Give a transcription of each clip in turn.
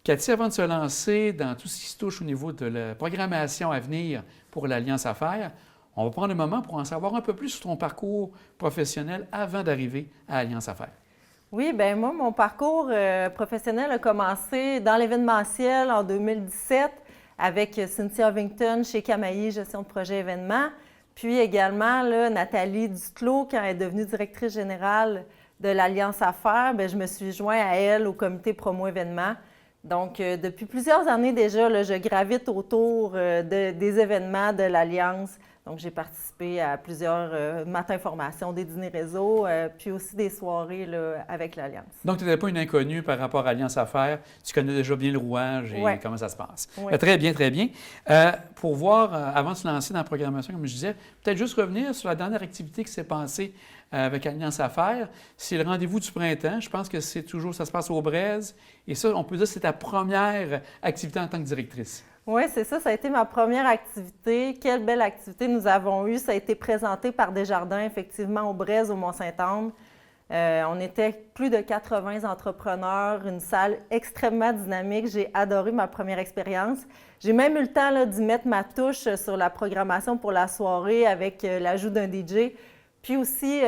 Cathy, avant de se lancer dans tout ce qui se touche au niveau de la programmation à venir pour l'Alliance Affaires, on va prendre un moment pour en savoir un peu plus sur ton parcours professionnel avant d'arriver à Alliance Affaires. Oui, bien moi, mon parcours professionnel a commencé dans l'événementiel en 2017 avec Cynthia Ovington chez Camailly, gestion de projet événements. Puis également, là, Nathalie Duclos, quand elle est devenue directrice générale de l'Alliance Affaires, bien, je me suis joint à elle au comité promo événements. Donc, depuis plusieurs années déjà, là, je gravite autour des événements de l'Alliance. Donc, j'ai participé à plusieurs matins formations, des dîners réseau, puis aussi des soirées là, avec l'Alliance. Donc, tu n'étais pas une inconnue par rapport à Alliance Affaires. Tu connais déjà bien le rouage et Ouais. comment ça se passe. Ouais. Très bien, très bien. Pour voir, avant de se lancer dans la programmation, comme je disais, peut-être juste revenir sur la dernière activité qui s'est passée avec Alliance Affaires. C'est le rendez-vous du printemps. Je pense que c'est toujours, ça se passe au Braise. Et ça, on peut dire que c'est ta première activité en tant que directrice. Oui, c'est ça. Ça a été ma première activité. Quelle belle activité nous avons eue. Ça a été présenté par Desjardins, effectivement, au Braise, au Mont-Saint-Anne. On était plus de 80 entrepreneurs, une salle extrêmement dynamique. J'ai adoré ma première expérience. J'ai même eu le temps là, d'y mettre ma touche sur la programmation pour la soirée avec l'ajout d'un DJ. Puis aussi,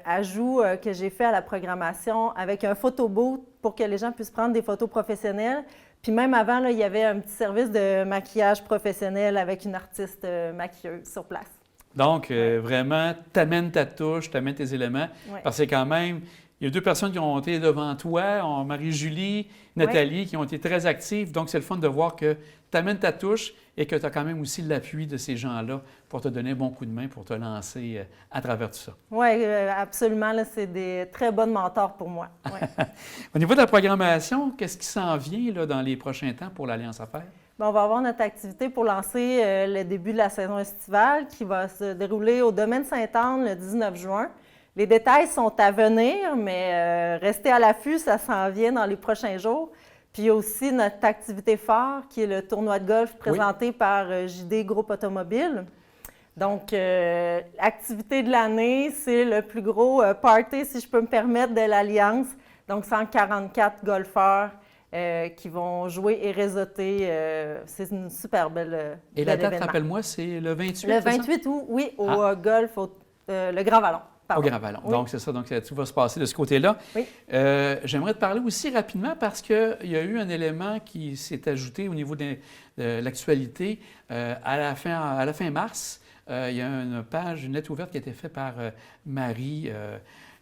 ajout que j'ai fait à la programmation avec un photobooth pour que les gens puissent prendre des photos professionnelles. Puis même avant, là, il y avait un petit service de maquillage professionnel avec une artiste maquilleuse sur place. Donc, vraiment, tu amènes ta touche, tu amènes tes éléments, parce que quand même, il y a deux personnes qui ont été devant toi, Marie-Julie, Nathalie, qui ont été très actives. Donc, c'est le fun de voir que tu amènes ta touche et que tu as quand même aussi l'appui de ces gens-là pour te donner un bon coup de main, pour te lancer à travers tout ça. Oui, absolument. C'est des très bonnes mentors pour moi. Ouais. Au niveau de la programmation, qu'est-ce qui s'en vient là, dans les prochains temps pour l'Alliance Affaires? Bien, on va avoir notre activité pour lancer le début de la saison estivale qui va se dérouler au Domaine Sainte-Anne le 19 juin. Les détails sont à venir, mais restez à l'affût, ça s'en vient dans les prochains jours. Puis il y a aussi notre activité phare qui est le tournoi de golf présenté par JD Groupe Automobile. Donc, l'activité de l'année, c'est le plus gros party, si je peux me permettre, de l'Alliance. Donc, 144 golfeurs qui vont jouer et réseauter. C'est une super belle Et la date, événement. rappelle-moi, c'est le 28? Le 28 août, oui, au golf, le Grand Vallon. Au Grand Vallon. Oui. Donc, c'est ça. Donc, tout va se passer de ce côté-là. Oui. J'aimerais te parler aussi rapidement parce qu'il y a eu un élément qui s'est ajouté au niveau de l'actualité. À la fin mars, il y a une page, une lettre ouverte qui a été faite par Marie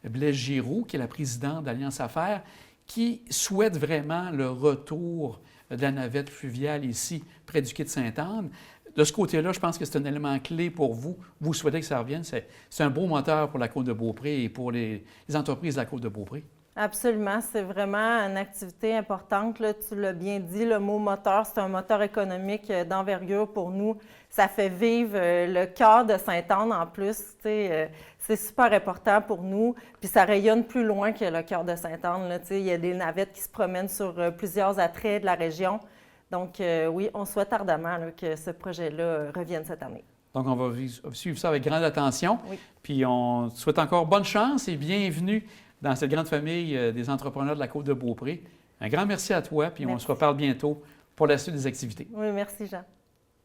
Blaise-Giroux, qui est la présidente d'Alliance Affaires, qui souhaite vraiment le retour de la navette fluviale ici, près du quai de Sainte-Anne. De ce côté-là, je pense que c'est un élément clé pour vous. Vous souhaitez que ça revienne. C'est un beau moteur pour la Côte-de-Beaupré et pour les entreprises de la Côte-de-Beaupré. Absolument. C'est vraiment une activité importante. Là. Tu l'as bien dit, le mot moteur, c'est un moteur économique d'envergure pour nous. Ça fait vivre le cœur de Sainte-Anne en plus. C'est super important pour nous. Puis ça rayonne plus loin que le cœur de Sainte-Anne. Là. Il y a des navettes qui se promènent sur plusieurs attraits de la région. Donc, oui, on souhaite ardemment là, que ce projet-là revienne cette année. Donc, on va suivre ça avec grande attention. Oui. Puis, on te souhaite encore bonne chance et bienvenue dans cette grande famille des entrepreneurs de la Côte-de-Beaupré. Un grand merci à toi, puis on se reparle bientôt pour la suite des activités. Oui, merci Jean.